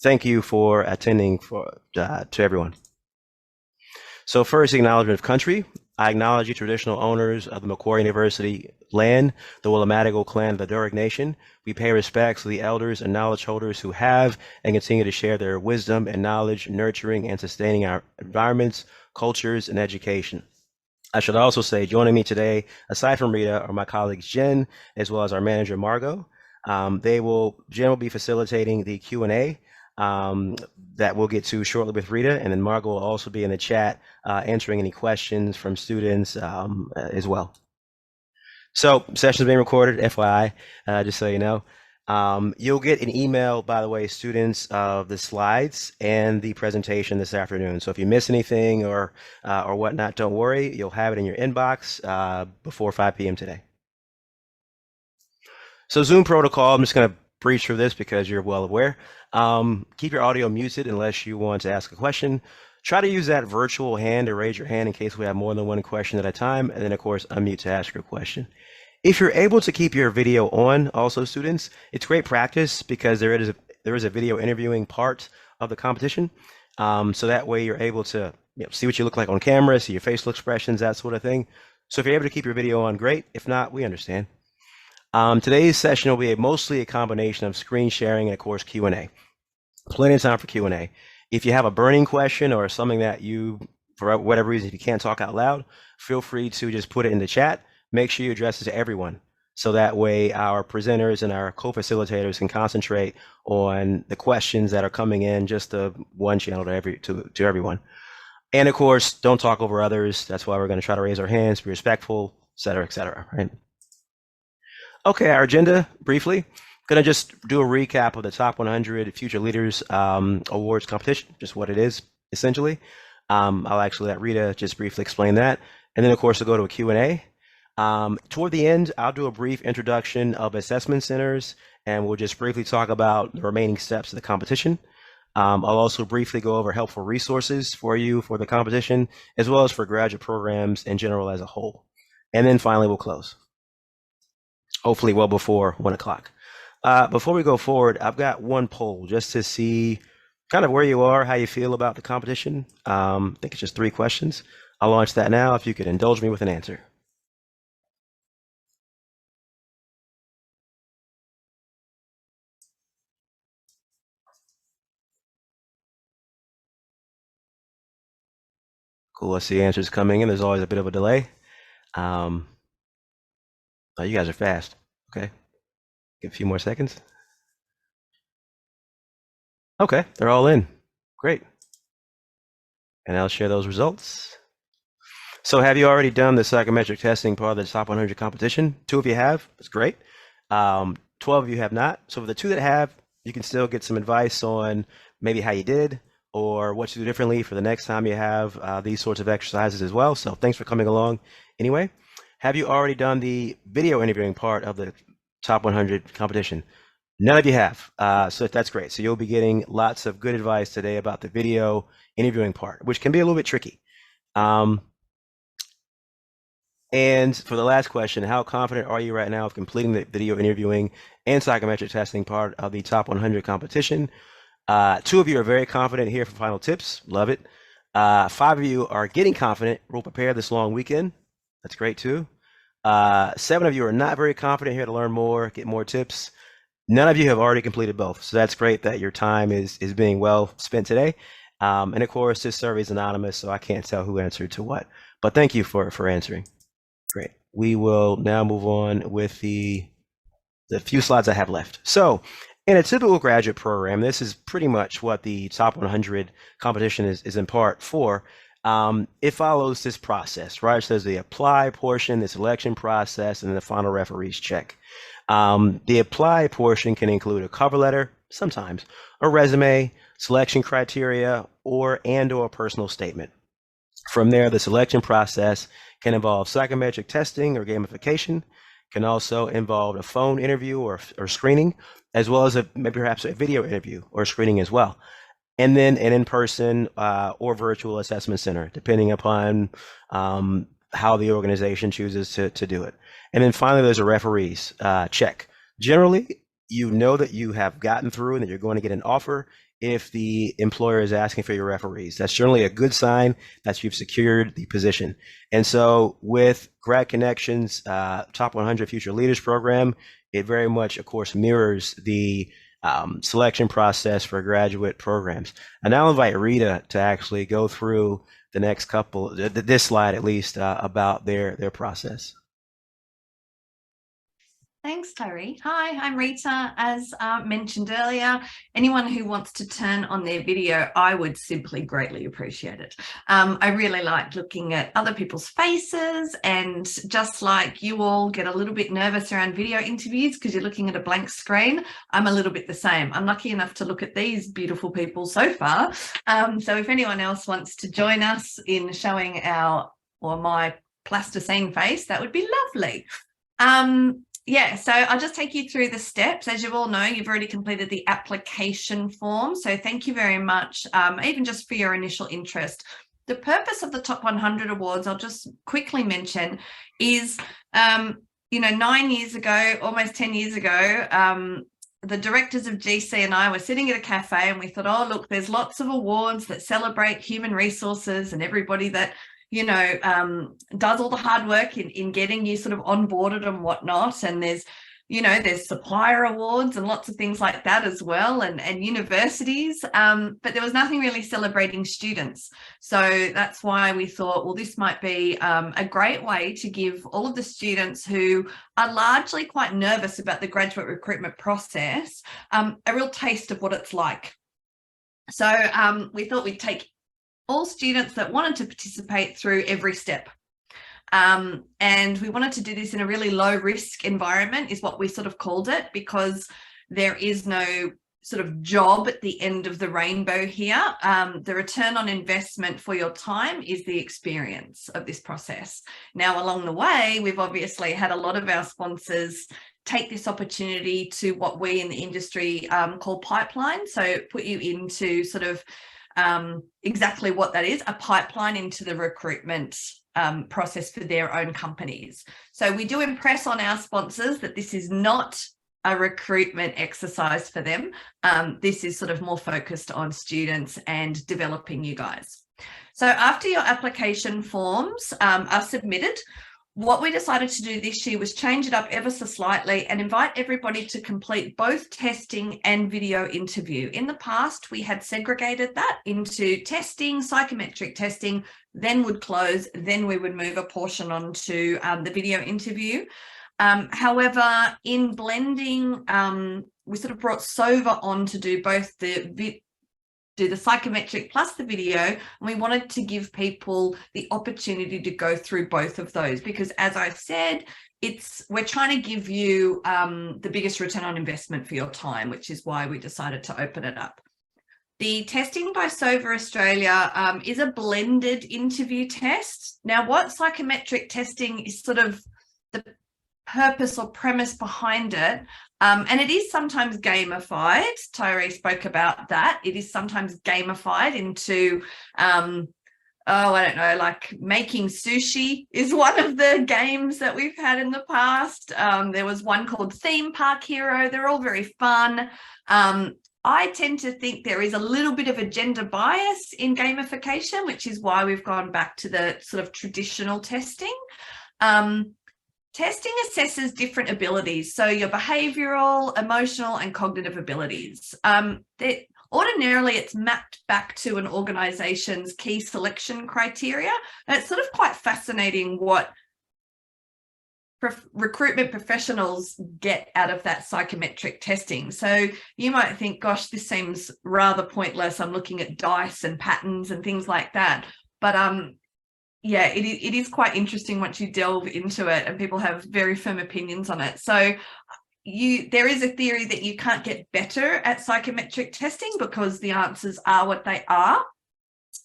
Thank you for attending to everyone. So first, acknowledgement of country. I acknowledge you traditional owners of the Macquarie University land, the Willamatigal clan of the Durick Nation. We pay respects to the elders and knowledge holders who have and continue to share their wisdom and knowledge, nurturing and sustaining our environments, cultures, and education. I should also say, joining me today, aside from Rita, are my colleagues Jen, as well as our manager Margot. Jen will be facilitating the Q&A that we'll get to shortly with Rita, and then Margot will also be in the chat answering any questions from students as well. So, session is being recorded, FYI, just so you know. You'll get an email, by the way, students, of the slides and the presentation this afternoon. So if you miss anything or whatnot, don't worry. You'll have it in your inbox before 5 p.m. today. So Zoom protocol, I'm just going to breeze through this because you're well aware. Keep your audio muted unless you want to ask a question. Try to use that virtual hand to raise your hand in case we have more than one question at a time. And then, of course, unmute to ask your question. If you're able to keep your video on, also students, it's great practice because there is a video interviewing part of the competition. So that way you're able to see what you look like on camera, see your facial expressions, that sort of thing. So if you're able to keep your video on, great. If not, we understand. Today's session will be mostly a combination of screen sharing and, of course, Q&A. Plenty of time for Q&A. If you have a burning question or something that you, for whatever reason, if you can't talk out loud, feel free to just put it in the chat. Make sure you address it to everyone. So that way our presenters and our co-facilitators can concentrate on the questions that are coming in just to one channel to everyone. And of course, don't talk over others. That's why we're going to try to raise our hands, be respectful, et cetera, right? Okay, our agenda, briefly. Going to just do a recap of the Top 100 Future Leaders Awards competition, just what it is, essentially. I'll actually let Rita just briefly explain that. And then, of course, we'll go to a Q&A. Toward the end, I'll do a brief introduction of assessment centers, and we'll just briefly talk about the remaining steps of the competition. I'll also briefly go over helpful resources for you for the competition, as well as for graduate programs in general as a whole. And then finally, we'll close, hopefully well before 1 o'clock. Before we go forward, I've got one poll just to see kind of where you are, how you feel about the competition. I think it's just 3 questions. I'll launch that now if you could indulge me with an answer. Cool, I see answers coming in. There's always a bit of a delay. Oh, you guys are fast. Okay, give a few more seconds. Okay, they're all in. Great. And I'll share those results. So have you already done the psychometric testing part of the Top 100 competition? 2 of you have. That's great. 12 of you have not. So for the 2 that have, you can still get some advice on maybe how you did or what to do differently for the next time you have these sorts of exercises as well. So thanks for coming along. Anyway, have you already done the video interviewing part of the Top 100 competition? None of you have. So that's great. So you'll be getting lots of good advice today about the video interviewing part, which can be a little bit tricky. And for the last question, how confident are you right now of completing the video interviewing and psychometric testing part of the Top 100 competition? 2 of you are very confident here for final tips. Love it. 5 of you are getting confident. We'll prepare this long weekend. That's great too. 7 of you are not very confident here to learn more, get more tips. None of you have already completed both. So that's great that your time is being well spent today. And of course, this survey is anonymous, so I can't tell who answered to what. But thank you for answering. Great. We will now move on with the few slides I have left. So in a typical graduate program, this is pretty much what the Top 100 competition is in part for. It follows this process, right? So there's the apply portion, the selection process, and then the final referees check. The apply portion can include a cover letter, sometimes, a resume, selection criteria, or a personal statement. From there, the selection process can involve psychometric testing or gamification, can also involve a phone interview or screening, as well as maybe perhaps a video interview or screening as well. And then an in-person or virtual assessment center, depending upon how the organization chooses to do it. And then finally, there's a referees check. Generally, you know that you have gotten through and that you're going to get an offer if the employer is asking for your referees. That's generally a good sign that you've secured the position. And so with GradConnection's Top 100 Future Leaders program, it very much, of course, mirrors the selection process for graduate programs. And I'll invite Rita to actually go through the next couple, this slide at least, about their process. Thanks, Tyree. Hi, I'm Rita. As mentioned earlier, anyone who wants to turn on their video, I would simply greatly appreciate it. I really like looking at other people's faces, and just like you all get a little bit nervous around video interviews because you're looking at a blank screen, I'm a little bit the same. I'm lucky enough to look at these beautiful people so far. So if anyone else wants to join us in showing my plasticine face, that would be lovely. Yeah, so I'll just take you through the steps. As you all know, you've already completed the application form. So thank you very much, even just for your initial interest. The purpose of the Top 100 Awards, I'll just quickly mention, is, 9 years ago, almost 10 years ago, the directors of GC and I were sitting at a cafe and we thought, oh, look, there's lots of awards that celebrate human resources and everybody that does all the hard work in getting you sort of onboarded and whatnot. And there's supplier awards and lots of things like that as well, and universities. But there was nothing really celebrating students. So that's why we thought, well, this might be a great way to give all of the students who are largely quite nervous about the graduate recruitment process a real taste of what it's like. So we thought we'd take all students that wanted to participate through every step. And we wanted to do this in a really low risk environment, is what we sort of called it, because there is no sort of job at the end of the rainbow here. The return on investment for your time is the experience of this process. Now, along the way, we've obviously had a lot of our sponsors take this opportunity to what we in the industry call pipeline. So put you into sort of exactly what that is, a pipeline into the recruitment process for their own companies. So we do impress on our sponsors that this is not a recruitment exercise for them. This is sort of more focused on students and developing you guys. So after your application forms are submitted, what we decided to do this year was change it up ever so slightly and invite everybody to complete both testing and video interview. In the past, we had segregated that into testing, psychometric testing, then would close, then we would move a portion onto the video interview. However, in blending, we sort of brought SOVA on to do both the psychometric plus the video, and we wanted to give people the opportunity to go through both of those, because as I've said, we're trying to give you the biggest return on investment for your time, which is why we decided to open it up. The testing by SOVA Australia is a blended interview test. Now, what psychometric testing is sort of the purpose or premise behind it, and it is sometimes gamified. Tyree spoke about that. It is sometimes gamified into, I don't know, like making sushi is one of the games that we've had in the past. There was one called Theme Park Hero. They're all very fun. I tend to think there is a little bit of a gender bias in gamification, which is why we've gone back to the sort of traditional testing. Testing assesses different abilities, so your behavioural, emotional and cognitive abilities. Ordinarily, it's mapped back to an organisation's key selection criteria, and it's sort of quite fascinating what recruitment professionals get out of that psychometric testing. So you might think, gosh, this seems rather pointless. I'm looking at dice and patterns and things like that. But yeah, it is quite interesting once you delve into it, and people have very firm opinions on it. So there is a theory that you can't get better at psychometric testing because the answers are what they are.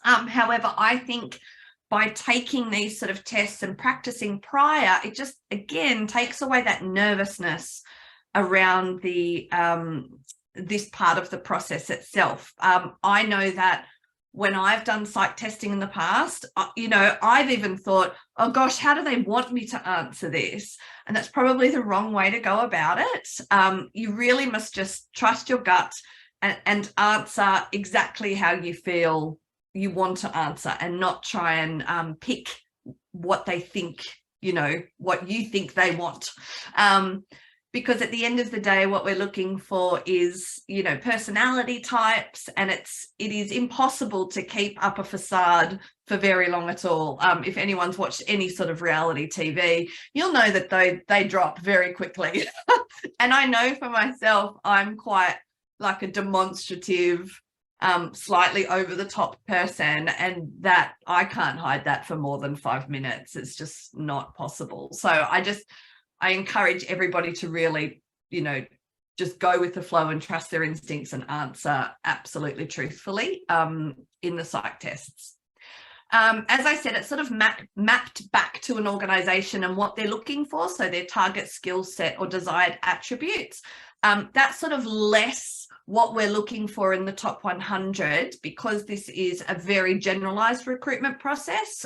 However, I think by taking these sort of tests and practicing prior, it just, again, takes away that nervousness around the this part of the process itself. I know that when I've done psych testing in the past, I've even thought, oh gosh, how do they want me to answer this? And that's probably the wrong way to go about it. You really must just trust your gut and answer exactly how you feel you want to answer, and not try and pick what they think, what you think they want. Because at the end of the day, what we're looking for is, personality types, and it is impossible to keep up a facade for very long at all. If anyone's watched any sort of reality TV, you'll know that they drop very quickly. And I know for myself, I'm quite like a demonstrative, slightly over the top person, and that I can't hide that for more than 5 minutes. It's just not possible. So I encourage everybody to really, just go with the flow and trust their instincts and answer absolutely truthfully in the psych tests. As I said, it's sort of mapped back to an organization and what they're looking for. So their target skill set or desired attributes. That's sort of less what we're looking for in the top 100, because this is a very generalized recruitment process.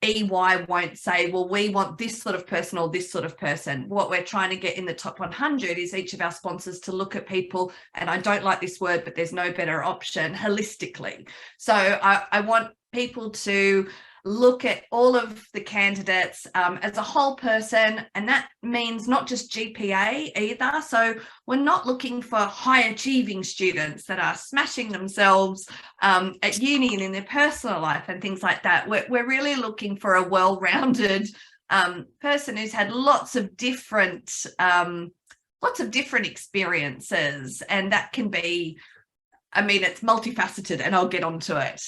EY won't say, well, we want this sort of person or this sort of person. What we're trying to get in the top 100 is each of our sponsors to look at people, and I don't like this word, but there's no better option, holistically. So I want people to look at all of the candidates as a whole person, and that means not just GPA either. So we're not looking for high achieving students that are smashing themselves at uni and in their personal life and things like that. We're really looking for a well-rounded person who's had lots of different experiences, and that can be, it's multifaceted, and I'll get onto it.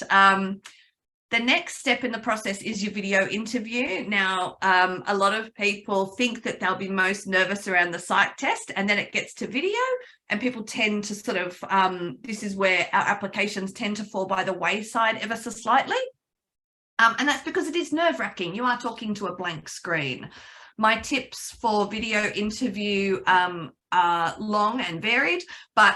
The next step in the process is your video interview. Now, a lot of people think that they'll be most nervous around the psych test, and then it gets to video, and people tend to sort of, this is where our applications tend to fall by the wayside ever so slightly. And that's because it is nerve-wracking. You are talking to a blank screen. My tips for video interview are long and varied, but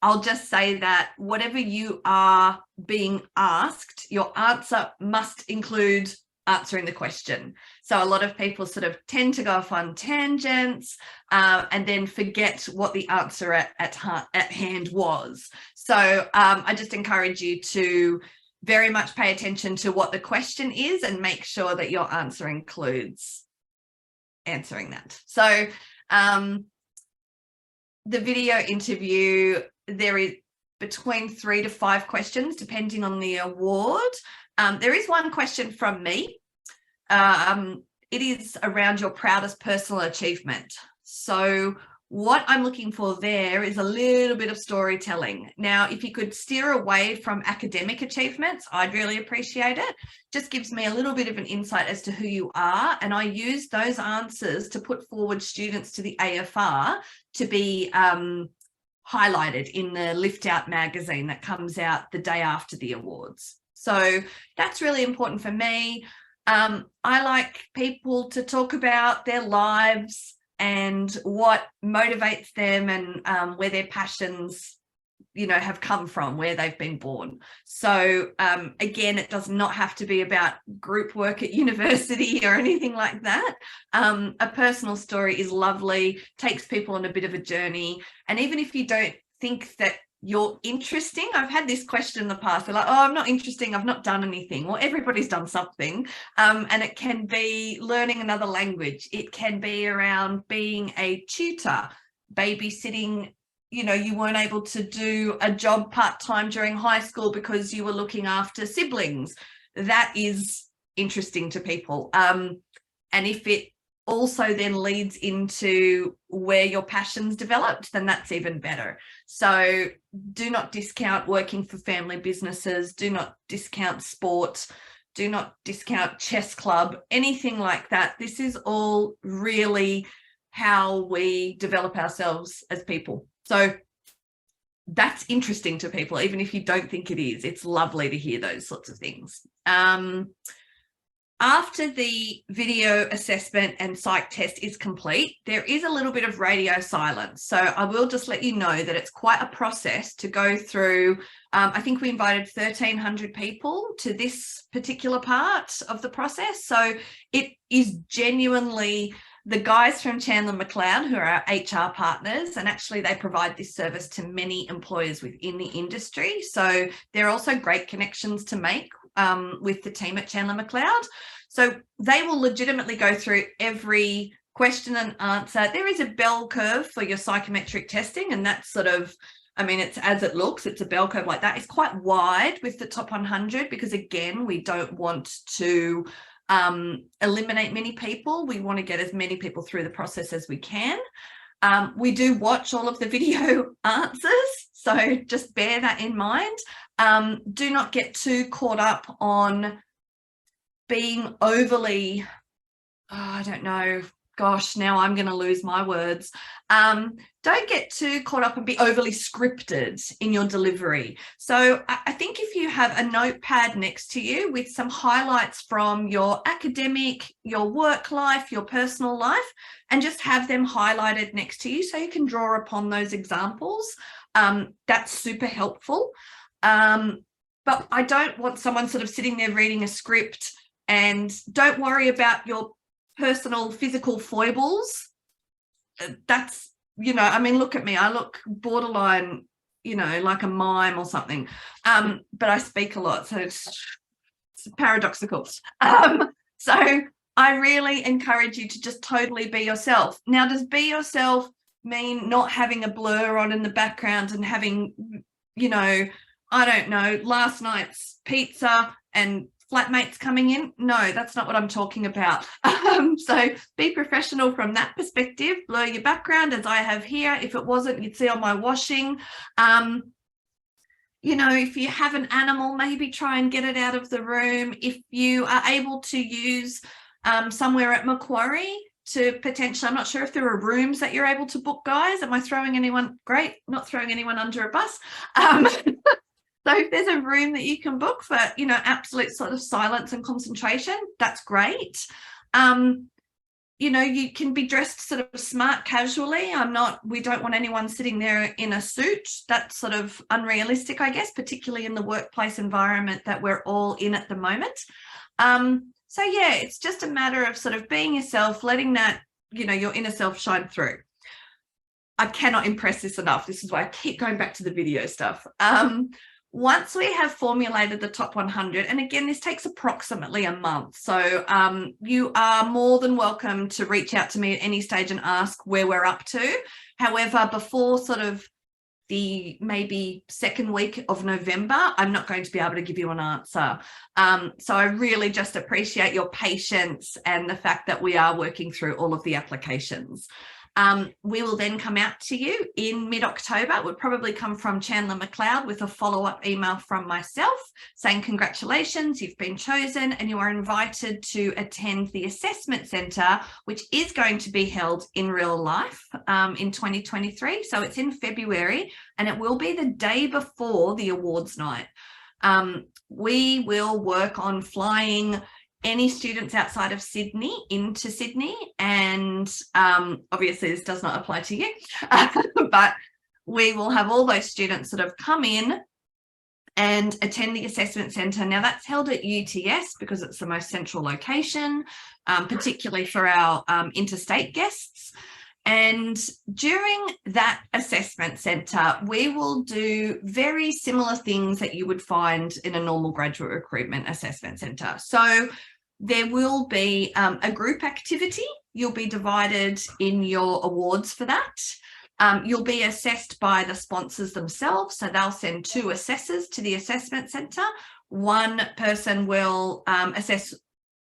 I'll just say that whatever you are being asked, your answer must include answering the question. So a lot of people sort of tend to go off on tangents and then forget what the answer at hand was. So I just encourage you to very much pay attention to what the question is and make sure that your answer includes answering that. So the video interview, there is between 3 to 5 questions, depending on the award. There is one question from me. It is around your proudest personal achievement. So what I'm looking for there is a little bit of storytelling. Now, if you could steer away from academic achievements, I'd really appreciate it. Just gives me a little bit of an insight as to who you are. And I use those answers to put forward students to the AFR to be highlighted in the Lift Out magazine that comes out the day after the awards. So that's really important for me. I like people to talk about their lives and what motivates them, and where their passions, have come from, where they've been born. So again, it does not have to be about group work at university or anything like that. A personal story is lovely, takes people on a bit of a journey. And even if you don't think that you're interesting, I've had this question in the past, they're like, oh, I'm not interesting, I've not done anything. Well, everybody's done something. And it can be learning another language. It can be around being a tutor, babysitting. You weren't able to do a job part-time during high school because you were looking after siblings. That is interesting to people. And if it also then leads into where your passions developed, then that's even better. So do not discount working for family businesses. Do not discount sport. Do not discount chess club, anything like that. This is all really how we develop ourselves as people. So that's interesting to people, even if you don't think it is. It's lovely to hear those sorts of things. After the video assessment and psych test is complete, there is a little bit of radio silence. So I will just let you know that it's quite a process to go through. I think we invited 1,300 people to this particular part of the process. So it is genuinely the guys from Chandler McLeod, who are our HR partners, and actually they provide this service to many employers within the industry. So there are also great connections to make with the team at Chandler McLeod. So they will legitimately go through every question and answer. There is a bell curve for your psychometric testing, and that's sort of, I mean, it's as it looks, it's a bell curve like that. It's quite wide with the top 100 because, again, we don't want to eliminate many people. We want to get as many people through the process as we can. We do watch all of the video answers, so just bear that in mind. Do not get too caught up on being overly, I don't know, gosh, now I'm going to lose my words. Don't get too caught up and be overly scripted in your delivery. So I think if you have a notepad next to you with some highlights from your academic, your work life, your personal life, and just have them highlighted next to you so you can draw upon those examples, that's super helpful. But I don't want someone sort of sitting there reading a script, and don't worry about your personal physical foibles. That's, you know, I mean, look at me, I look borderline, you know, like a mime or something, but I speak a lot, so it's paradoxical. So I really encourage you to just totally be yourself. Now, does be yourself mean not having a blur on in the background and having, you know, I don't know, last night's pizza and flatmates coming in? No, that's not what I'm talking about. So be professional from that perspective. Blur your background, as I have here. If it wasn't, you'd see on my washing. You know, if you have an animal, maybe try and get it out of the room. If you are able to use somewhere at Macquarie to potentially, I'm not sure if there are rooms that you're able to book, guys. Am I throwing anyone? Great, not throwing anyone under a bus. So if there's a room that you can book for, you know, absolute sort of silence and concentration, that's great. You know, you can be dressed sort of smart casually. We don't want anyone sitting there in a suit. That's sort of unrealistic, I guess, particularly in the workplace environment that we're all in at the moment. So yeah, it's just a matter of sort of being yourself, letting that, you know, your inner self shine through. I cannot impress this enough. This is why I keep going back to the video stuff. Once we have formulated the top 100, and again, this takes approximately a month. So you are more than welcome to reach out to me at any stage and ask where we're up to. However, before sort of the maybe second week of November, I'm not going to be able to give you an answer. So I really just appreciate your patience and the fact that we are working through all of the applications. We will then come out to you in mid-October. It would probably come from Chandler McLeod with a follow-up email from myself saying congratulations, you've been chosen and you are invited to attend the assessment centre, which is going to be held in real life in 2023. So it's in February, and it will be the day before the awards night. We will work on flying any students outside of Sydney into Sydney, and obviously this does not apply to you, but we will have all those students sort of come in and attend the assessment centre. Now that's held at UTS because it's the most central location, particularly for our interstate guests. And during that assessment centre, we will do very similar things that you would find in a normal graduate recruitment assessment centre. So there will be a group activity. You'll be divided in your awards for that. You'll be assessed by the sponsors themselves. So they'll send 2 assessors to the assessment centre. One person will assess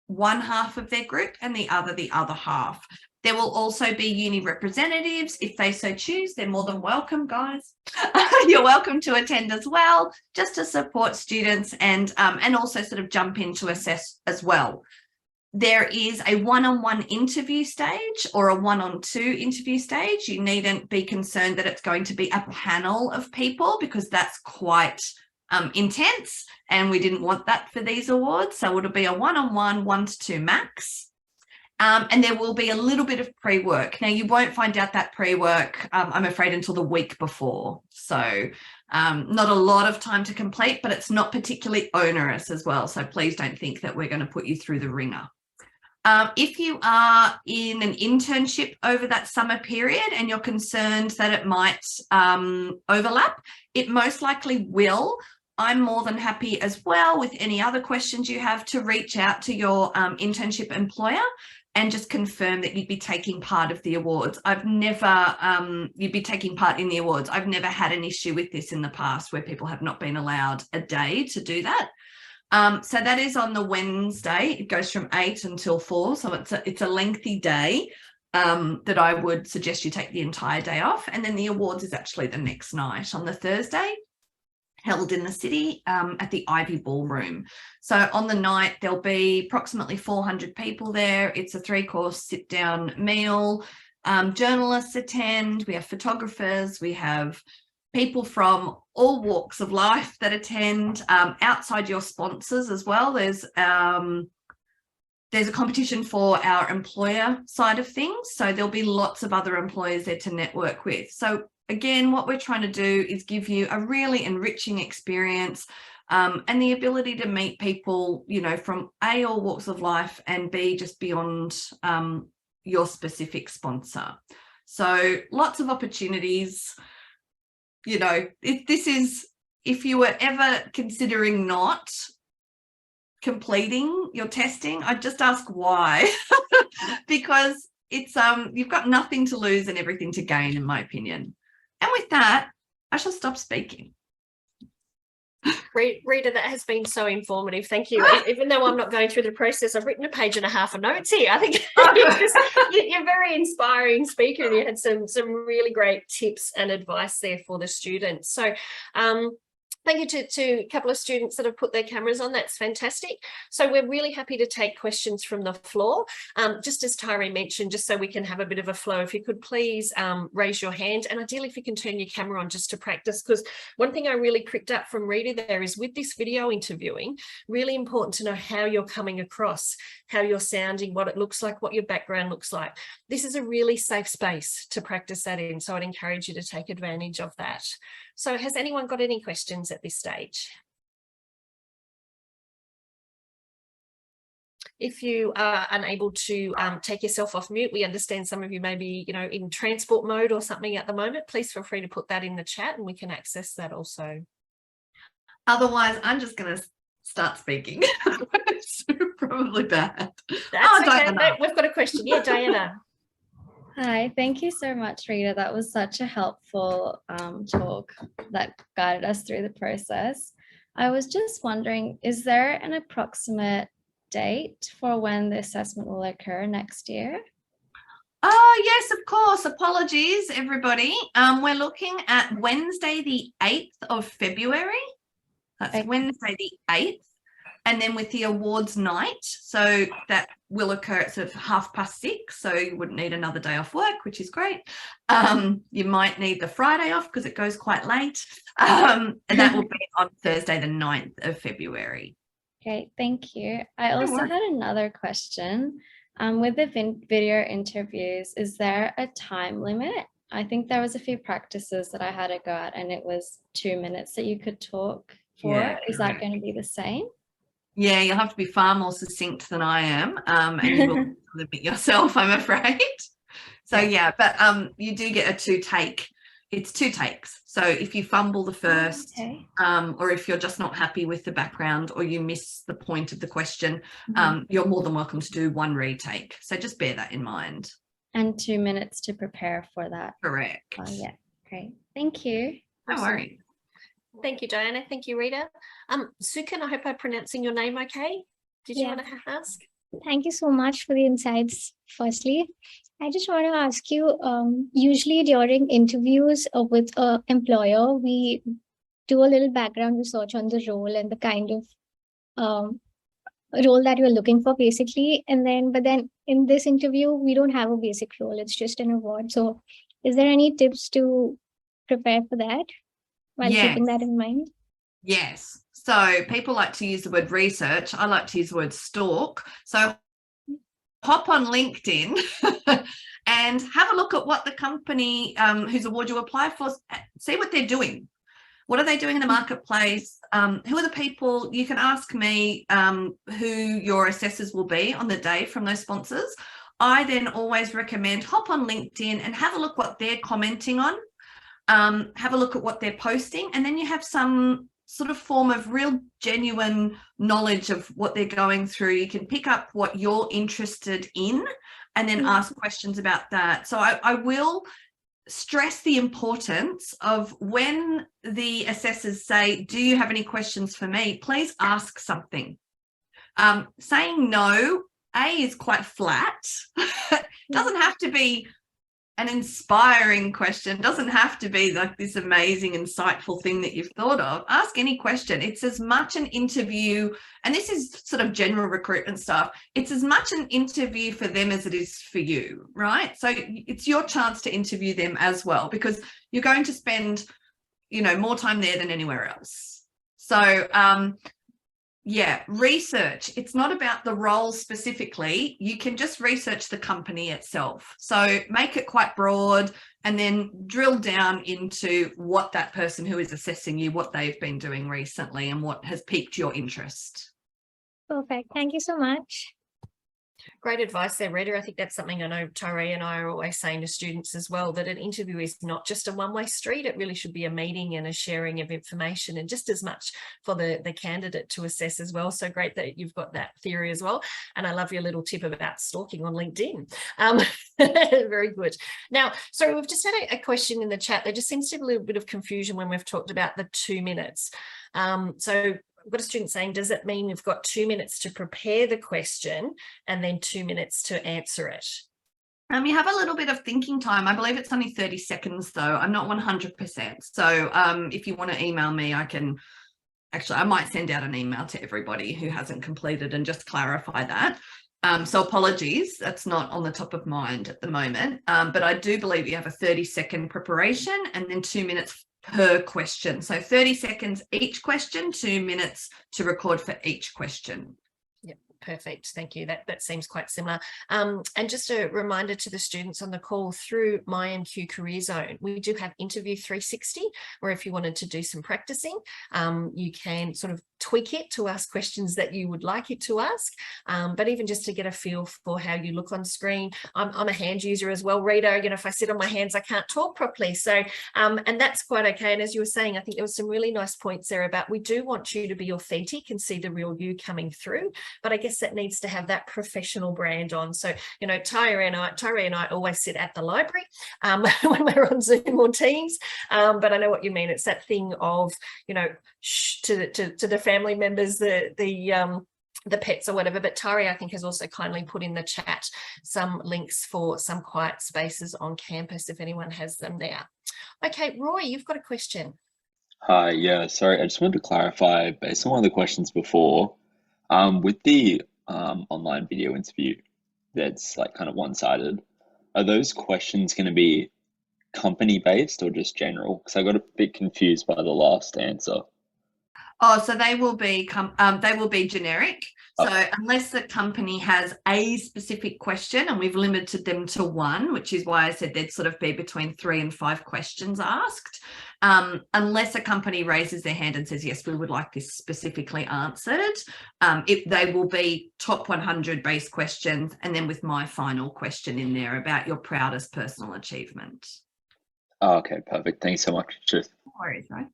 one half of their group and the other half. There will also be uni representatives if they so choose. They're more than welcome, guys. You're welcome to attend as well, just to support students and also sort of jump in to assess as well. There is a one-on-one interview stage or a one-on-two interview stage. You needn't be concerned that it's going to be a panel of people because that's quite intense, and we didn't want that for these awards. So it'll be a one-on-one, 1 to 2 max. And there will be a little bit of pre-work. Now, you won't find out that pre-work, I'm afraid, until the week before. So not a lot of time to complete, but it's not particularly onerous as well. So please don't think that we're going to put you through the ringer. If you are in an internship over that summer period and you're concerned that it might overlap, it most likely will. I'm more than happy as well with any other questions you have to reach out to your internship employer and just confirm that you'd be taking part of the awards. I've never, you'd be taking part in the awards. I've never had an issue with this in the past where people have not been allowed a day to do that. So that is on the Wednesday. It goes from 8 until 4. So it's a lengthy day that I would suggest you take the entire day off. And then the awards is actually the next night on the Thursday, held in the city at the Ivy Ballroom. So on the night, there'll be approximately 400 people there. It's a 3-course sit-down meal. Journalists attend. We have photographers. We have people from all walks of life that attend, outside your sponsors as well. There's a competition for our employer side of things. So there'll be lots of other employers there to network with. So again, what we're trying to do is give you a really enriching experience and the ability to meet people, you know, from A, all walks of life, and B, just beyond your specific sponsor. So lots of opportunities. You know, if you were ever considering not completing your testing, I'd just ask why, because it's you've got nothing to lose and everything to gain, in my opinion. And with that, I shall stop speaking. Rita, that has been so informative. Thank you. Even though I'm not going through the process, I've written 1.5 pages of notes here. I think you're a very inspiring speaker, and you had some really great tips and advice there for the students. So thank you to a couple of students that have put their cameras on. That's fantastic. So we're really happy to take questions from the floor. Just as Tyree mentioned, just so we can have a bit of a flow, if you could please raise your hand, and ideally if you can turn your camera on just to practice, because one thing I really picked up from Rita there is with this video interviewing, really important to know how you're coming across, how you're sounding, what it looks like, what your background looks like. This is a really safe space to practice that in, so I'd encourage you to take advantage of that. So has anyone got any questions at this stage? If you are unable to take yourself off mute, we understand some of you may be, you know, in transport mode or something at the moment. Please feel free to put that in the chat and we can access that also. Otherwise, I'm just going to start speaking. It's probably bad. That's okay. No, we've got a question. Yeah, Diana. Hi, thank you so much, Rita. That was such a helpful talk that guided us through the process. I was just wondering, is there an approximate date for when the assessment will occur next year? Oh, yes, of course. Apologies, everybody. We're looking at Wednesday, the 8th of February. That's okay. Wednesday, the 8th. And then with the awards night, so that will occur at sort of 6:30, so you wouldn't need another day off work, which is great. You might need the Friday off because it goes quite late. And that will be on Thursday, the 9th of February. Okay, thank you. I also had another question. With the video interviews, is there a time limit? I think there was a few practices that I had to go at, and it was 2 minutes that you could talk for. Yeah, is that going to be the same? Yeah, you'll have to be far more succinct than I am, and you will limit yourself, I'm afraid. So yeah, but you do get a 2-take. It's 2 takes. So if you fumble the first, or if you're just not happy with the background, or you miss the point of the question, you're more than welcome to do 1 retake. So just bear that in mind. And 2 minutes to prepare for that. Correct. Oh yeah, great. Thank you. No worries. Thank you, Diana. Thank you, Rita. Sukan, I hope I'm pronouncing your name okay. Did you want to ask? Thank you so much for the insights. Firstly, I just want to ask you, usually during interviews with an employer, we do a little background research on the role and the kind of role that you're looking for, basically. But then in this interview, we don't have a basic role. It's just an award. So is there any tips to prepare for that while keeping that in mind? Yes. So people like to use the word research. I like to use the word stalk. So hop on LinkedIn and have a look at what the company whose award you apply for, see what they're doing. what are they doing in the marketplace? Who are the people? You can ask me who your assessors will be on the day from those sponsors. I then always recommend hop on LinkedIn and have a look what they're commenting on. Have a look at what they're posting, and then you have some sort of form of real genuine knowledge of what they're going through. You can pick up what you're interested in and then ask questions about that. So I will stress the importance of when the assessors say, do you have any questions for me? Please ask something. Saying no, is quite flat. Doesn't have to be an inspiring question, doesn't have to be like this amazing, insightful thing that you've thought of. Ask any question. It's as much an interview, and this is sort of general recruitment stuff. It's as much an interview for them as it is for you, right? So it's your chance to interview them as well, because you're going to spend, you know, more time there than anywhere else. So, yeah, research. It's not about the role specifically. You can just research the company itself. So make it quite broad and then drill down into what that person who is assessing you, what they've been doing recently and what has piqued your interest. Perfect. Thank you so much. Great advice there, Rita. I think that's something I know Tyree and I are always saying to students as well, that an interview is not just a one-way street. It really should be a meeting and a sharing of information, and just as much for the candidate to assess as well. So great that you've got that theory as well. And I love your little tip about stalking on LinkedIn. Very good. Now, so we've just had a question in the chat. There just seems to be a little bit of confusion when we've talked about the 2 minutes. So I've got a student saying, does it mean we've got 2 minutes to prepare the question and then 2 minutes to answer it? You have a little bit of thinking time. I believe it's only 30 seconds though. I'm not 100%. So if you want to email me, I might send out an email to everybody who hasn't completed and just clarify that. So apologies, that's not on the top of mind at the moment. But I do believe you have a 30-second preparation and then 2 minutes per question. So 30 seconds each question, 2 minutes to record for each question. Yep, perfect. Thank you. That seems quite similar. And just a reminder to the students on the call, through MyNQ Career Zone, we do have Interview 360, where if you wanted to do some practicing, you can sort of tweak it to ask questions that you would like it to ask, but even just to get a feel for how you look on screen. I'm a hand user as well, Rita. You know, if I sit on my hands, I can't talk properly. So, and that's quite okay. And as you were saying, I think there was some really nice points there about, we do want you to be authentic and see the real you coming through, but I guess that needs to have that professional brand on. So, you know, Tyree and I always sit at the library when we're on Zoom or Teams, but I know what you mean. It's that thing of, you know, to the family members, the pets or whatever. But Tari, I think, has also kindly put in the chat some links for some quiet spaces on campus if anyone has them there. Okay, Roy, you've got a question. Hi, yeah, sorry, I just wanted to clarify based on one of the questions before, with the online video interview that's like kind of one-sided, are those questions going to be company based or just general? Because I got a bit confused by the last answer. Oh, so they will be generic. So unless the company has a specific question, and we've limited them to one, which is why I said they'd sort of be between 3 and 5 questions asked. Unless a company raises their hand and says, yes, we would like this specifically answered, they will be top 100 base questions, and then with my final question in there about your proudest personal achievement. Oh, okay, perfect. Thanks so much. Cheers. No worries, right?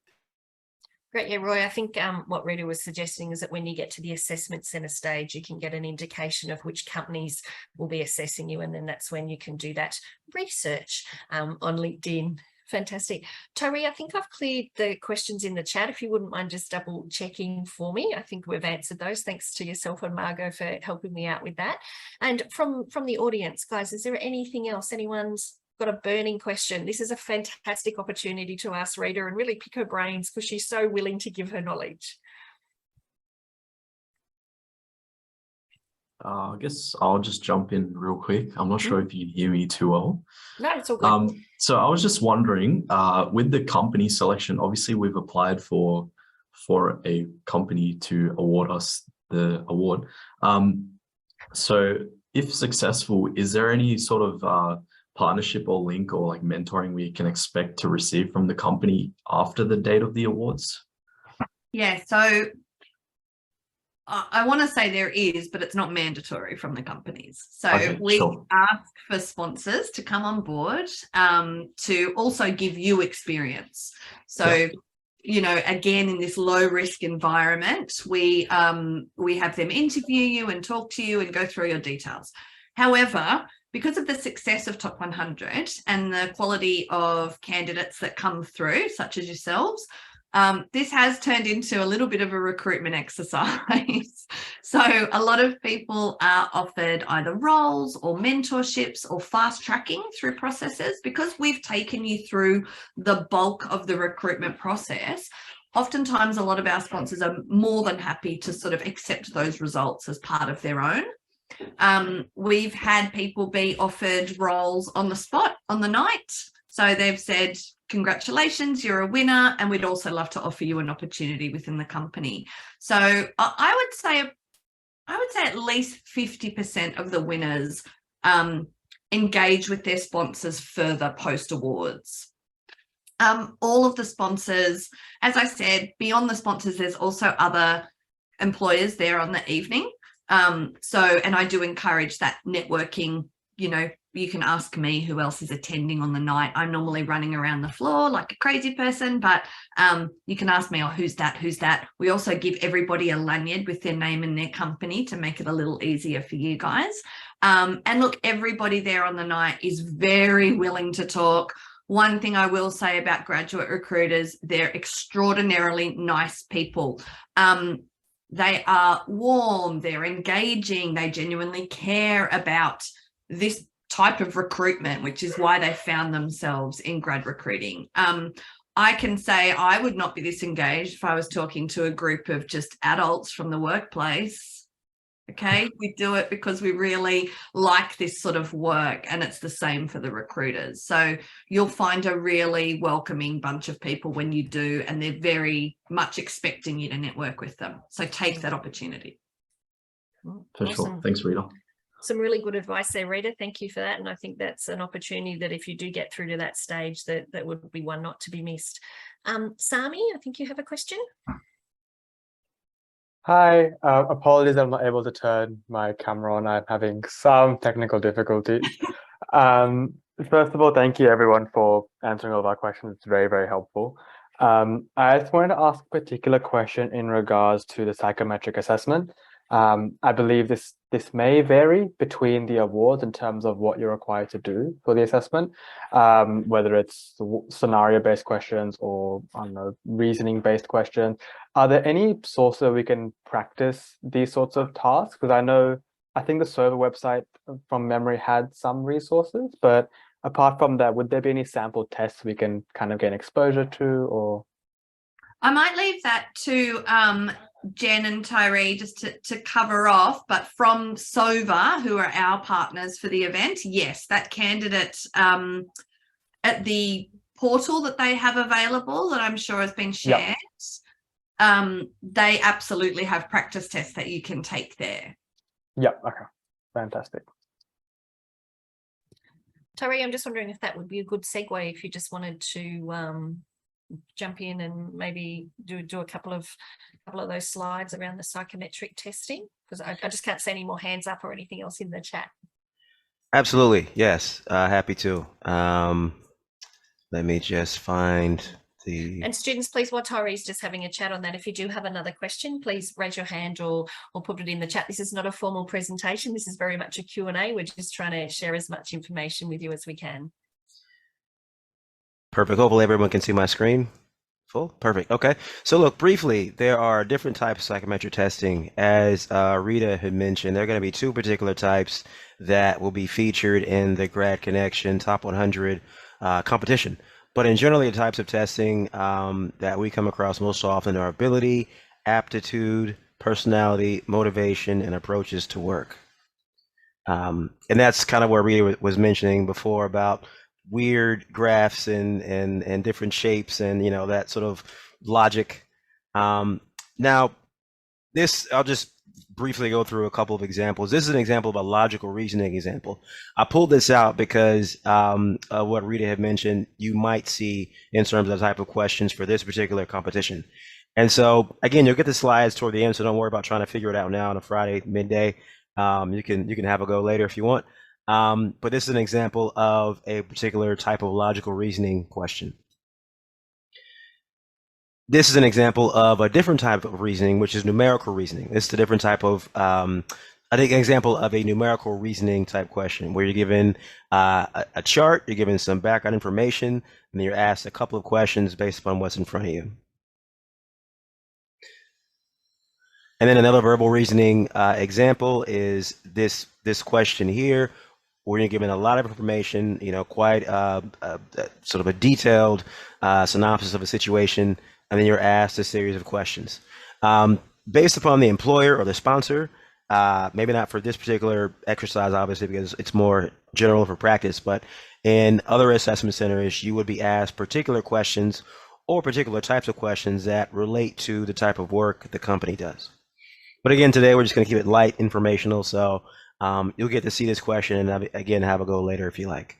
Great. Yeah, Roy, I think what Rita was suggesting is that when you get to the assessment centre stage, you can get an indication of which companies will be assessing you, and then that's when you can do that research on LinkedIn. Fantastic. Tari, I think I've cleared the questions in the chat. If you wouldn't mind just double checking for me. I think we've answered those. Thanks to yourself and Margot for helping me out with that. And from the audience, guys, is there anything else? Anyone's got a burning question? This is a fantastic opportunity to ask Rita and really pick her brains, because she's so willing to give her knowledge. I guess I'll just jump in real quick. I'm not sure if you can hear me too well. No, it's all good. So I was just wondering, with the company selection, obviously we've applied for a company to award us the award. So if successful, is there any sort of partnership or link or like mentoring we can expect to receive from the company after the date of the awards? Yeah, so I want to say there is, but it's not mandatory from the companies. So Okay, we sure. ask for sponsors to come on board to also give you experience. So, Yeah. you know, again, in this low risk environment, we have them interview you and talk to you and go through your details. However, because of the success of Top 100 and the quality of candidates that come through, such as yourselves, this has turned into a little bit of a recruitment exercise. So a lot of people are offered either roles or mentorships or fast tracking through processes because we've taken you through the bulk of the recruitment process. Oftentimes, a lot of our sponsors are more than happy to sort of accept those results as part of their own. We've had people be offered roles on the spot on the night. So they've said, congratulations, you're a winner, and we'd also love to offer you an opportunity within the company. So I would say at least 50% of the winners engage with their sponsors further post awards. All of the sponsors, as I said, beyond the sponsors, there's also other employers there on the evening. And I do encourage that networking. You know, you can ask me who else is attending on the night. I'm normally running around the floor like a crazy person, but you can ask me, oh, who's that? We also give everybody a lanyard with their name and their company to make it a little easier for you guys. And look, everybody there on the night is very willing to talk. One thing I will say about graduate recruiters, they're extraordinarily nice people. They are warm, they're engaging, they genuinely care about this type of recruitment, which is why they found themselves in grad recruiting. I can say I would not be this engaged if I was talking to a group of just adults from the workplace. Okay, we do it because we really like this sort of work, and it's the same for the recruiters. So you'll find a really welcoming bunch of people when you do, and they're very much expecting you to network with them. So take that opportunity. For sure. Thanks, Rita. Some really good advice there, Rita. Thank you for that. And I think that's an opportunity that if you do get through to that stage, that would be one not to be missed. Sami, I think you have a question. Hi, apologies, I'm not able to turn my camera on. I'm having some technical difficulties. First of all, thank you everyone for answering all of our questions. It's very, very helpful. I just wanted to ask a particular question in regards to the psychometric assessment. I believe this may vary between the awards in terms of what you're required to do for the assessment, whether it's scenario-based questions or, I don't know, reasoning-based questions. Are there any sources where we can practice these sorts of tasks? Because I think the server website from memory had some resources, but apart from that, would there be any sample tests we can kind of gain exposure to? Or I might leave that to Jen and Tyree just to cover off, but from SOVA, who are our partners for the event, yes, that candidate at the portal that they have available that I'm sure has been shared, they absolutely have practice tests that you can take there. Yep, okay, fantastic. Tyree, I'm just wondering if that would be a good segue if you just wanted to jump in and maybe do a couple of those slides around the psychometric testing, because I just can't see any more hands up or anything else in the chat. Absolutely, yes, happy to. Let me just find the... And students, please, while Tyree's just having a chat on that, if you do have another question, please raise your hand or put it in the chat. This is not a formal presentation. This is very much a Q&A. We're just trying to share as much information with you as we can. Perfect. Hopefully everyone can see my screen. Full? Perfect. Okay. So look, briefly, there are different types of psychometric testing. As Rita had mentioned, there are going to be two particular types that will be featured in the GradConnection Top 100 competition. But in generally, the types of testing that we come across most often are ability, aptitude, personality, motivation, and approaches to work. And that's kind of where Rita was mentioning before about weird graphs and different shapes and, you know, that sort of logic. Now, this, I'll just briefly go through a couple of examples. This is an example of a logical reasoning example. I pulled this out because of what Rita had mentioned, you might see in terms of the type of questions for this particular competition. And so again, you'll get the slides toward the end, so don't worry about trying to figure it out now on a Friday midday. You can have a go later if you want. But this is an example of a particular type of logical reasoning question. This is an example of a different type of reasoning, which is numerical reasoning. This is a different type of, I think, an example of a numerical reasoning type question where you're given a chart, you're given some background information, and then you're asked a couple of questions based upon what's in front of you. And then another verbal reasoning example is this question here, where you're given a lot of information, quite sort of a detailed synopsis of a situation, and then you're asked a series of questions. Based upon the employer or the sponsor, maybe not for this particular exercise, obviously, because it's more general for practice, but in other assessment centers, you would be asked particular questions or particular types of questions that relate to the type of work the company does. But again, today we're just going to keep it light, informational, so you'll get to see this question and again have a go later if you like.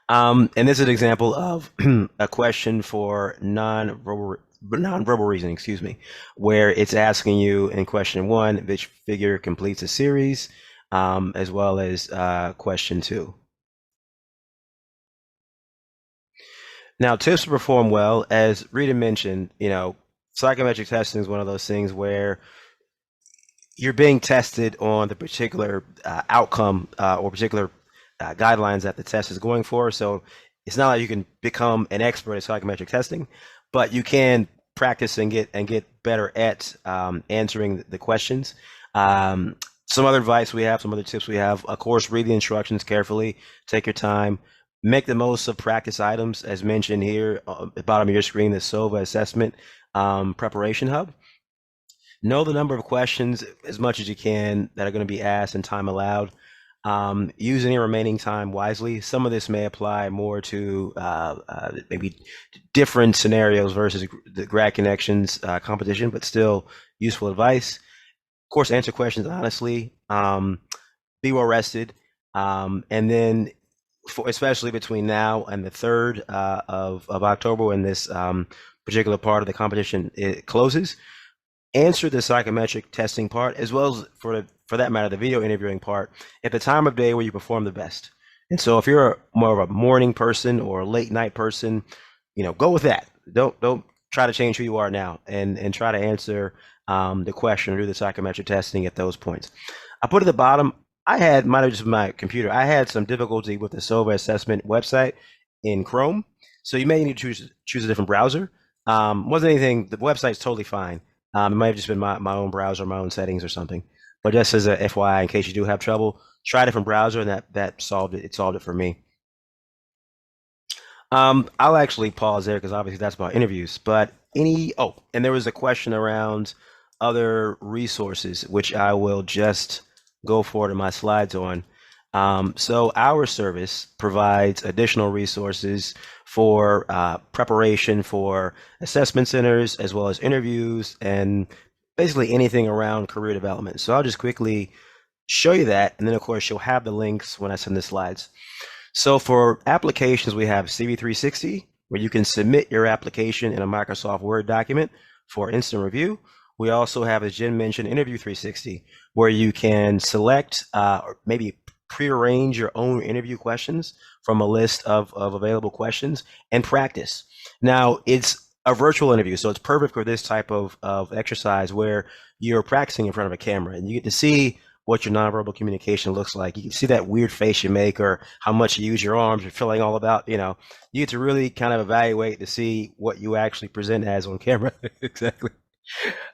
And this is an example of a question for non-verbal reasoning, where it's asking you in question 1 which figure completes a series, as well as question 2. Now, tips to perform well, as Rita mentioned, psychometric testing is one of those things where you're being tested on the particular outcome or particular guidelines that the test is going for. So it's not like you can become an expert at psychometric testing, but you can practice and get better at answering the questions. Some other advice we have, some other tips we have, of course, read the instructions carefully, take your time, make the most of practice items, as mentioned here at the bottom of your screen, the SOVA assessment preparation hub. Know the number of questions as much as you can that are going to be asked and time allowed. Use any remaining time wisely. Some of this may apply more to maybe different scenarios versus the GradConnection's competition, but still useful advice. Of course, answer questions honestly. Be well rested, and then especially between now and the 3rd of October, when this particular part of the competition closes, answer the psychometric testing part, as well as for that matter, the video interviewing part, at the time of day where you perform the best. And so if you're more of a morning person or a late night person, go with that. Don't try to change who you are now, and try to answer the question or do the psychometric testing at those points. I put at the bottom, might have just been my computer. I had some difficulty with the SOVA assessment website in Chrome. So you may need to choose a different browser. Wasn't anything, the website's totally fine. It might have just been my own browser, my own settings or something. But just as a FYI, in case you do have trouble, try a different browser, and that solved it. It solved it for me. I'll actually pause there because obviously that's about interviews. But and there was a question around other resources, which I will just go forward in my slides on. So our service provides additional resources for preparation for assessment centers, as well as interviews and basically anything around career development. So I'll just quickly show you that, and then of course you'll have the links when I send the slides. So for applications, we have CV360, where you can submit your application in a Microsoft Word document for instant review. We also have, as Jen mentioned, Interview 360, where you can select or maybe prearrange your own interview questions from a list of available questions and practice. Now, it's a virtual interview, so it's perfect for this type of exercise where you're practicing in front of a camera and you get to see what your nonverbal communication looks like. You can see that weird face you make or how much you use your arms. You're feeling all about, you get to really kind of evaluate to see what you actually present as on camera. Exactly.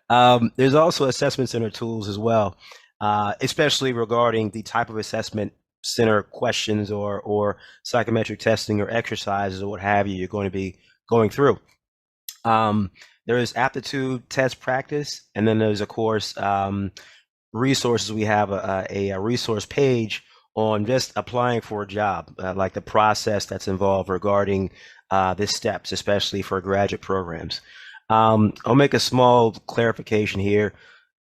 There's also assessment center tools as well, especially regarding the type of assessment center questions or psychometric testing or exercises or what have you you're going to be going through. There is aptitude test practice, and then there's of course resources. We have a resource page on just applying for a job, like the process that's involved regarding the steps, especially for graduate programs. I'll make a small clarification here.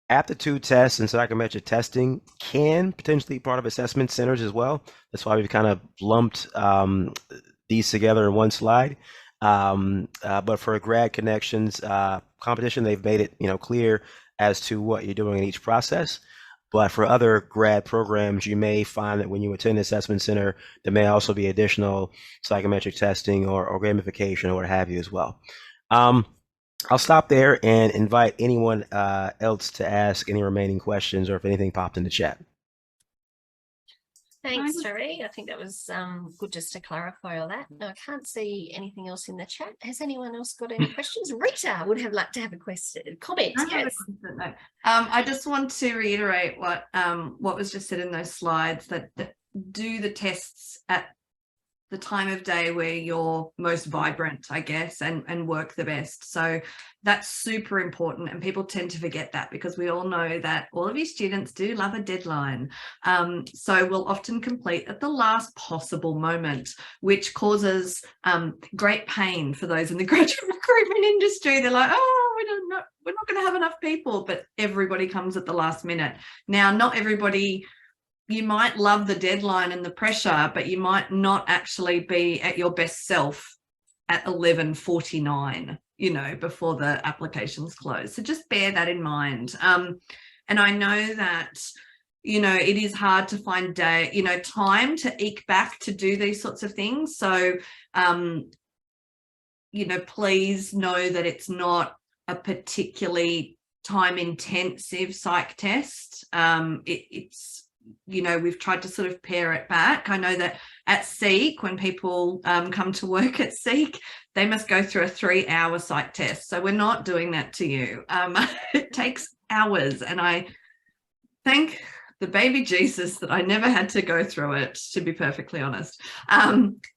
Aptitude tests and psychometric testing can potentially be part of assessment centers as well. That's why we've kind of lumped these together in one slide. But for GradConnections competition, they've made it clear as to what you're doing in each process. But for other grad programs, you may find that when you attend the assessment center, there may also be additional psychometric testing or gamification or what have you as well. I'll stop there and invite anyone else to ask any remaining questions or if anything popped in the chat. Thanks, Terry. I think that was good just to clarify all that. No, I can't see anything else in the chat. Has anyone else got any questions? Rita would have liked to have a question, comment. Yes. I just want to reiterate what was just said in those slides, that do the tests at the time of day where you're most vibrant, I guess, and work the best. So that's super important, and people tend to forget that because we all know that all of you students do love a deadline. So we'll often complete at the last possible moment, which causes great pain for those in the graduate recruitment industry. They're like, oh, we're not going to have enough people, but everybody comes at the last minute. Now, not everybody. You might love the deadline and the pressure, but you might not actually be at your best self at 11:49, before the applications close. So just bear that in mind. And I know that, it is hard to find time to eke back to do these sorts of things. So, please know that it's not a particularly time-intensive psych test. It's we've tried to sort of pare it back. I know that at Seek, when people come to work at Seek, they must go through a 3-hour psych test. So we're not doing that to you. It takes hours, and I thank the baby Jesus that I never had to go through it, to be perfectly honest.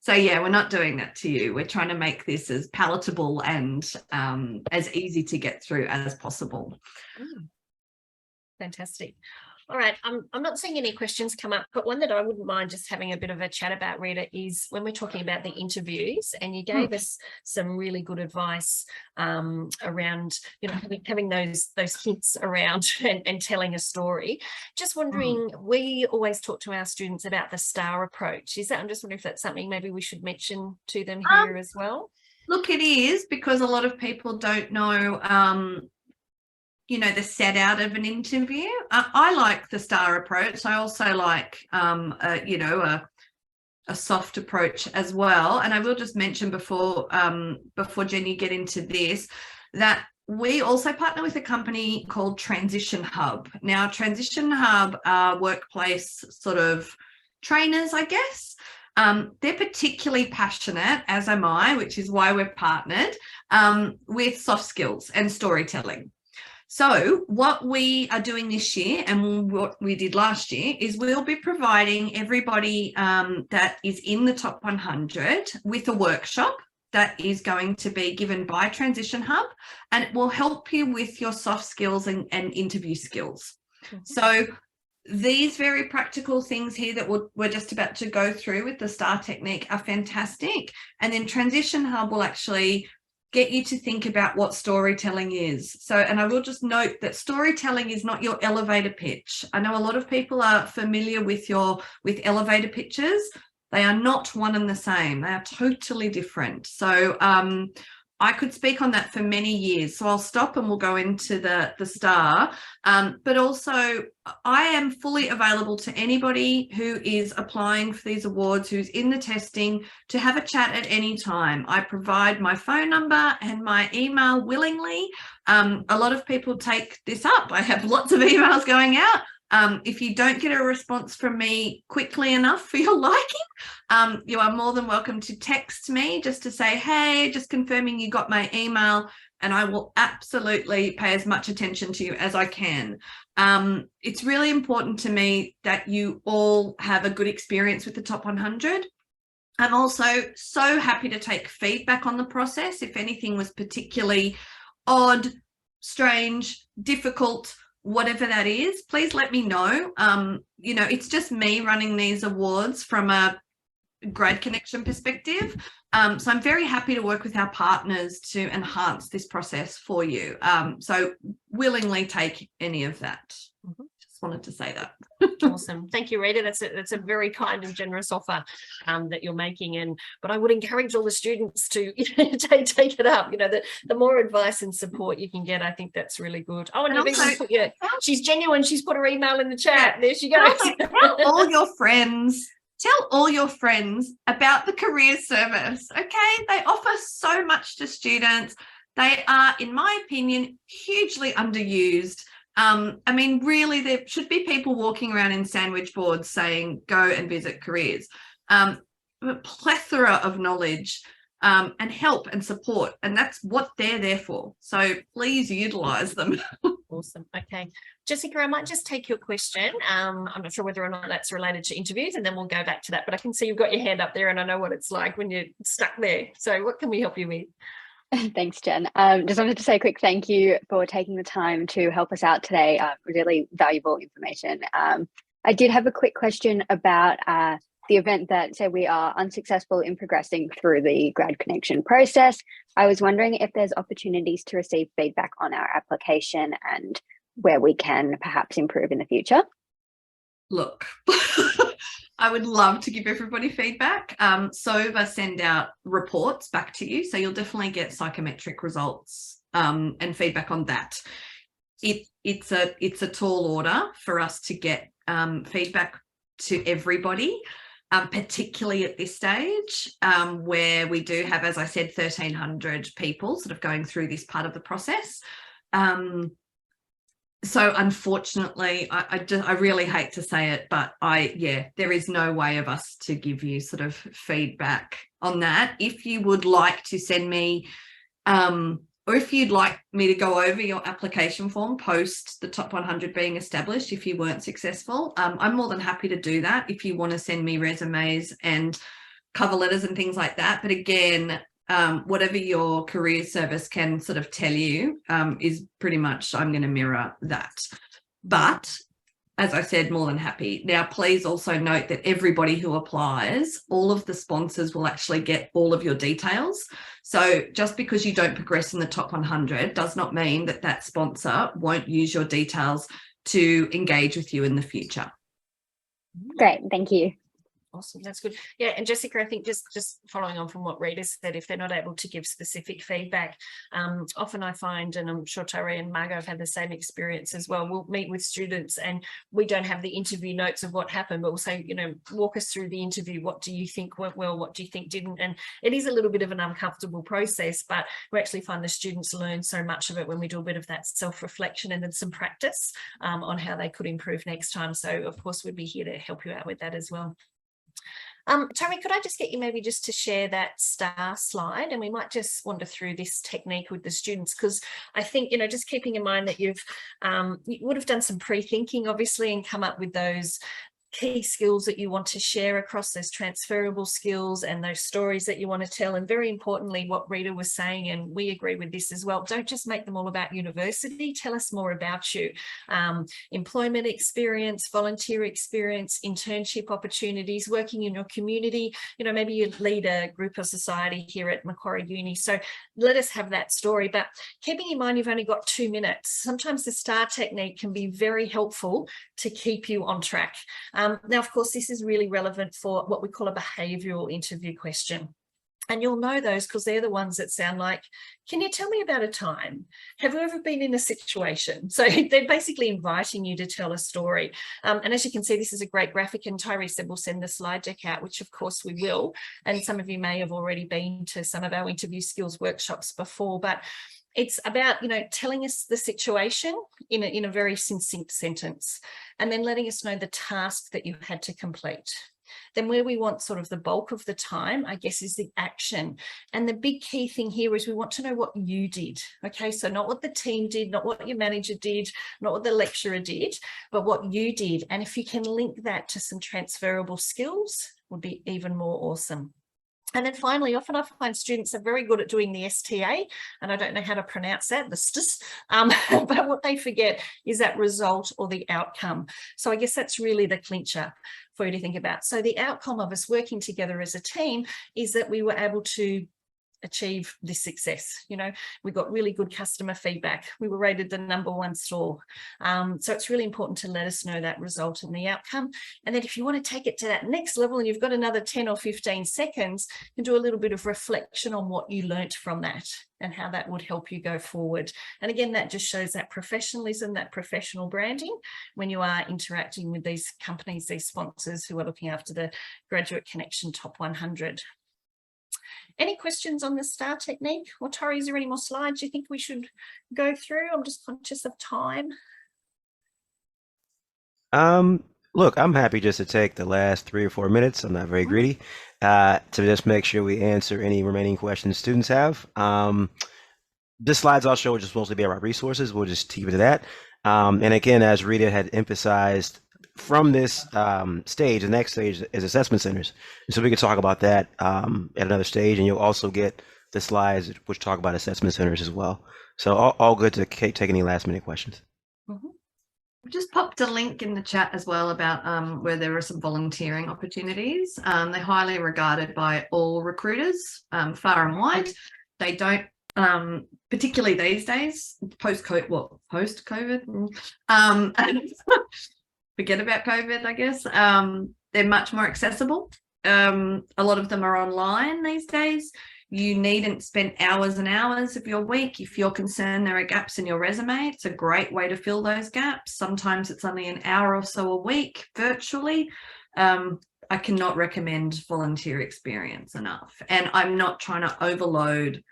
So yeah, we're not doing that to you. We're trying to make this as palatable and as easy to get through as possible. Fantastic. All right, I'm not seeing any questions come up, but one that I wouldn't mind just having a bit of a chat about, Rita, is when we're talking about the interviews, and you gave us some really good advice around, having those hints around and telling a story. Just wondering, we always talk to our students about the STAR approach. I'm just wondering if that's something maybe we should mention to them here as well. Look, it is, because a lot of people don't know the set out of an interview. I like the STAR approach. I also like, a soft approach as well. And I will just mention before Jen, you get into this, that we also partner with a company called Transition Hub. Now, Transition Hub are workplace sort of trainers, I guess. They're particularly passionate, as am I, which is why we're partnered, with soft skills and storytelling. So what we are doing this year, and what we did last year, is we'll be providing everybody that is in the top 100 with a workshop that is going to be given by Transition Hub, and it will help you with your soft skills and interview skills. So these very practical things here that we're just about to go through with the STAR technique are fantastic. And then Transition Hub will actually get you to think about what storytelling is. So, and I will just note that storytelling is not your elevator pitch. I know a lot of people are familiar with elevator pitches. They are not one and the same. They are totally different. So I could speak on that for many years. So I'll stop and we'll go into the STAR. But also, I am fully available to anybody who is applying for these awards, who's in the testing, to have a chat at any time. I provide my phone number and my email willingly. A lot of people take this up. I have lots of emails going out. If you don't get a response from me quickly enough for your liking, you are more than welcome to text me just to say, hey, just confirming you got my email, and I will absolutely pay as much attention to you as I can. It's really important to me that you all have a good experience with the top 100. I'm also so happy to take feedback on the process. If anything was particularly odd, strange, difficult, whatever that is, please let me know. It's just me running these awards from a GradConnection perspective. So I'm very happy to work with our partners to enhance this process for you. So willingly take any of that. Just wanted to say that. Awesome. Thank you, Rita. That's a very kind and generous offer that you're making. But I would encourage all the students to take it up. The more advice and support you can get, I think that's really good. Oh, and you've even put she's genuine. She's put her email in the chat. There she goes. Tell all your friends. Tell all your friends about the career service. Okay, they offer so much to students. They are, in my opinion, hugely underused. I mean, really, there should be people walking around in sandwich boards saying, go and visit careers. A plethora of knowledge and help and support, and that's what they're there for. So please utilize them. Awesome. Okay. Jessica, I might just take your question. I'm not sure whether or not that's related to interviews, and then we'll go back to that. But I can see you've got your hand up there, and I know what it's like when you're stuck there. So what can we help you with? Thanks, Jen. Just wanted to say a quick thank you for taking the time to help us out today. Really valuable information. I did have a quick question about the event that said we are unsuccessful in progressing through the GradConnection process. I was wondering if there's opportunities to receive feedback on our application and where we can perhaps improve in the future. Look, I would love to give everybody feedback. SOVA send out reports back to you, so you'll definitely get psychometric results and feedback on that. It's a tall order for us to get feedback to everybody, particularly at this stage where we do have, as I said, 1,300 people sort of going through this part of the process. So unfortunately, I really hate to say it, but there is no way of us to give you sort of feedback on that. If you would like to send me, or if you'd like me to go over your application form post the top 100 being established, if you weren't successful, I'm more than happy to do that if you want to send me resumes and cover letters and things like that. But again, whatever your career service can sort of tell you is pretty much, I'm going to mirror that. But as I said, more than happy. Now, please also note that everybody who applies, all of the sponsors will actually get all of your details. So just because you don't progress in the top 100 does not mean that that sponsor won't use your details to engage with you in the future. Great, thank you. Awesome, that's good. Yeah, and Jessica, I think just following on from what Rita said, if they're not able to give specific feedback, often I find, and I'm sure Tari and Margot have had the same experience as well, we'll meet with students and we don't have the interview notes of what happened, but we'll say, walk us through the interview. What do you think went well? What do you think didn't? And it is a little bit of an uncomfortable process, but we actually find the students learn so much of it when we do a bit of that self-reflection and then some practice on how they could improve next time. So of course, we'd be here to help you out with that as well. Tari, could I just get you maybe just to share that star slide, and we might just wander through this technique with the students, because I think, just keeping in mind that you would have done some pre-thinking, obviously, and come up with those key skills that you want to share across, those transferable skills and those stories that you want to tell. And very importantly, what Rita was saying, and we agree with this as well, don't just make them all about university. Tell us more about you. Employment experience, volunteer experience, internship opportunities, working in your community. Maybe you lead a group or society here at Macquarie Uni. So let us have that story. But keeping in mind, you've only got 2 minutes. Sometimes the STAR technique can be very helpful to keep you on track. Now, of course, this is really relevant for what we call a behavioural interview question. And you'll know those because they're the ones that sound like, can you tell me about a time? Have you ever been in a situation? So they're basically inviting you to tell a story. And as you can see, this is a great graphic, and Tyree said we'll send the slide deck out, which of course we will. And some of you may have already been to some of our interview skills workshops before, but it's about, telling us the situation in a very succinct sentence, and then letting us know the task that you had to complete. Then where we want sort of the bulk of the time, I guess, is the action. And the big key thing here is we want to know what you did. Okay, so not what the team did, not what your manager did, not what the lecturer did, but what you did. And if you can link that to some transferable skills, would be even more awesome. And then finally, often I find students are very good at doing the STA, and I don't know how to pronounce that, the STS, but what they forget is that result or the outcome. So I guess that's really the clincher for you to think about. So the outcome of us working together as a team is that we were able to achieve this success. You know, we got really good customer feedback. We were rated the #1 store. So it's really important to let us know that result and the outcome. And then if you want to take it to that next level and you've got another 10 or 15 seconds, you can do a little bit of reflection on what you learnt from that and how that would help you go forward. And again, that just shows that professionalism, that professional branding when you are interacting with these companies, these sponsors who are looking after the GradConnection Top 100. Any questions on the STAR technique? Or Tori, is there any more slides you think we should go through? I'm just conscious of time. Look, I'm happy just to take the last 3 or 4 minutes. I'm not very greedy, to just make sure we answer any remaining questions students have. The slides I'll show will just mostly be about resources. We'll just keep it to that. And again, as Rita had emphasized, from this stage, the next stage is assessment centers. And so we can talk about that at another stage, and you'll also get the slides which talk about assessment centers as well. So all good to take any last minute questions. I've just popped a link in the chat as well about where there are some volunteering opportunities. They're highly regarded by all recruiters, far and wide. They don't, particularly these days, post-COVID, forget about COVID, I guess. They're much more accessible. A lot of them are online these days. You needn't spend hours and hours of your week. If you're concerned there are gaps in your resume, it's a great way to fill those gaps. Sometimes it's only an hour or so a week virtually. I cannot recommend volunteer experience enough. And I'm not trying to overload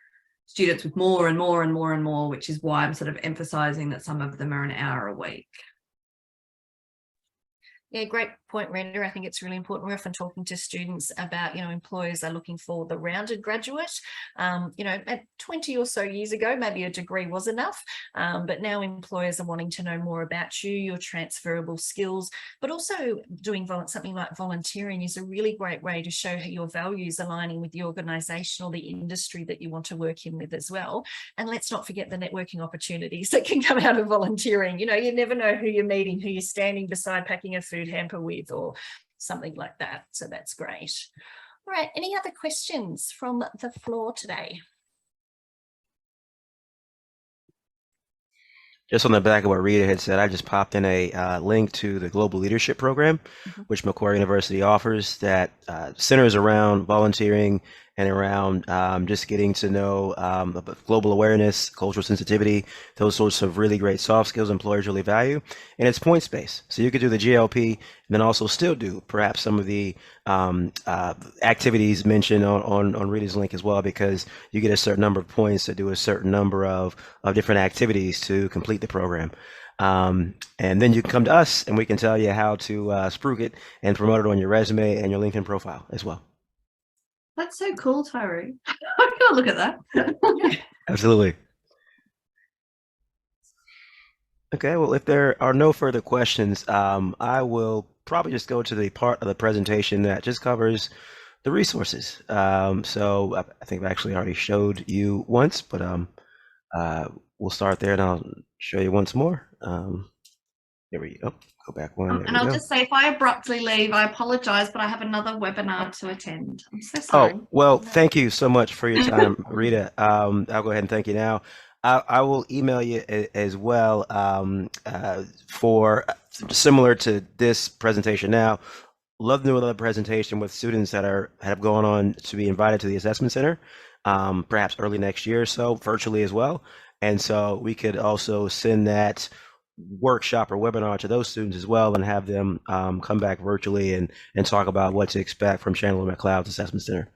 students with more and more and more and more, which is why I'm sort of emphasizing that some of them are an hour a week. Yeah, great point, Rita. I think it's really important. We're often talking to students about, you know, employers are looking for the rounded graduate. You know, at 20 or so years ago, maybe a degree was enough, but now employers are wanting to know more about you, your transferable skills, but also doing something like volunteering is a really great way to show how your values aligning with the organisation or the industry that you want to work in with as well. And let's not forget the networking opportunities that can come out of volunteering. You know, you never know who you're meeting, who you're standing beside packing a food hamper with, or something like that. So that's great. All right, any other questions from the floor today? Just on the back of what Rita had said, I just popped in a link to the Global Leadership Program, which Macquarie University offers, that centers around volunteering and around just getting to know global awareness, cultural sensitivity, those sorts of really great soft skills employers really value. And it's points-based. So you could do the GLP and then also still do perhaps some of the activities mentioned on Rita's link as well, because you get a certain number of points to do a certain number of different activities to complete the program. And then you can come to us and we can tell you how to spruik it and promote it on your resume and your LinkedIn profile as well. That's so cool, Tyree. I gotta look at that. Absolutely. Okay, well, if there are no further questions, I will probably just go to the part of the presentation that just covers the resources. So I think I actually already showed you once, but we'll start there and I'll show you once more. There we go. Go back one. And I'll just say, if I abruptly leave, I apologize, but I have another webinar to attend. I'm so sorry. Oh, well, thank you so much for your time, Rita. I'll go ahead and thank you now. I will email you as well for similar to this presentation now. Love to do another presentation with students that have gone on to be invited to the assessment center, perhaps early next year or so, virtually as well. And so we could also send that workshop or webinar to those students as well and have them come back virtually and talk about what to expect from Chandler McLeod's Assessment Center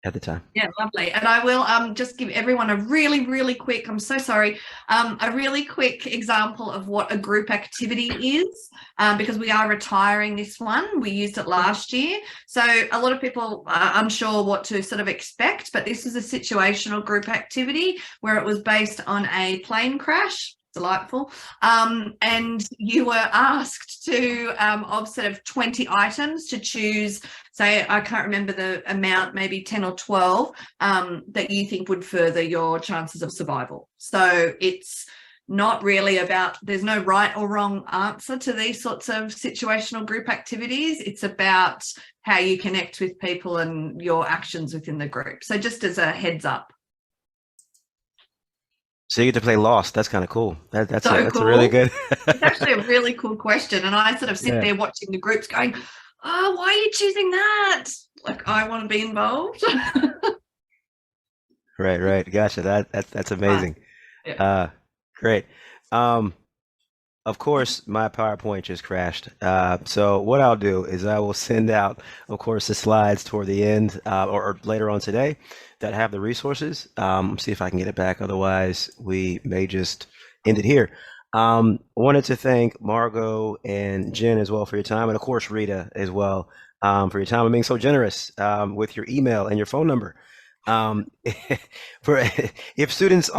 at the time. Yeah, lovely. And I will just give everyone a really quick, I'm so sorry, a really quick example of what a group activity is, because we are retiring this one. We used it last year. So a lot of people are unsure what to sort of expect, but this is a situational group activity where it was based on a plane crash. delightful. And you were asked to, of sort of 20 items to choose, say, I can't remember the amount, maybe 10 or 12, that you think would further your chances of survival. So it's not really about, there's no right or wrong answer to these sorts of situational group activities. It's about how you connect with people and your actions within the group. So just as a heads up. So you get to play Lost. That's kind of cool. That's So a cool. really good. It's actually a really cool question. And I sort of sit there watching the groups going, oh, why are you choosing that? Like, I want to be involved. Right. Gotcha. That's amazing. Yeah. Great. Of course, my PowerPoint just crashed. So what I'll do is I will send out, of course, the slides toward the end or later on today that have the resources. See if I can get it back. Otherwise, we may just end it here. Wanted to thank Margot and Jen as well for your time, and of course Rita as well for your time and being so generous with your email and your phone number. If students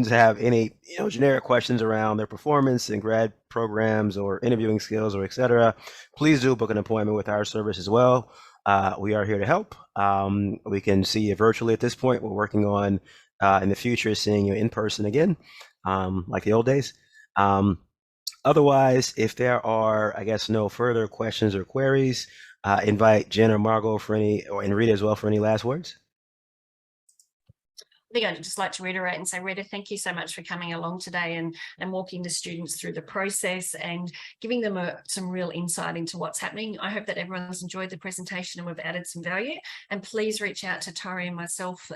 have any generic questions around their performance in grad programs or interviewing skills or etc., please do book an appointment with our service as well. We are here to help. We can see you virtually at this point. We're working on in the future seeing you in person again, like the old days. Otherwise, if there are, I guess, no further questions or queries, invite Jen or Margot and Rita as well for any last words. I think I'd just like to reiterate and say, Rita, thank you so much for coming along today and walking the students through the process and giving them some real insight into what's happening. I hope that everyone's enjoyed the presentation and we've added some value. And please reach out to Tori and myself,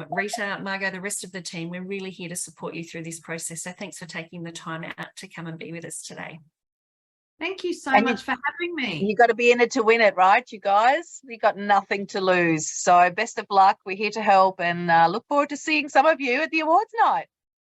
Rita, Margot, the rest of the team. We're really here to support you through this process. So thanks for taking the time out to come and be with us today. Thank you so And much for having me. You got to be in it to win it, right, you guys? You got nothing to lose. So best of luck. We're here to help and look forward to seeing some of you at the awards night.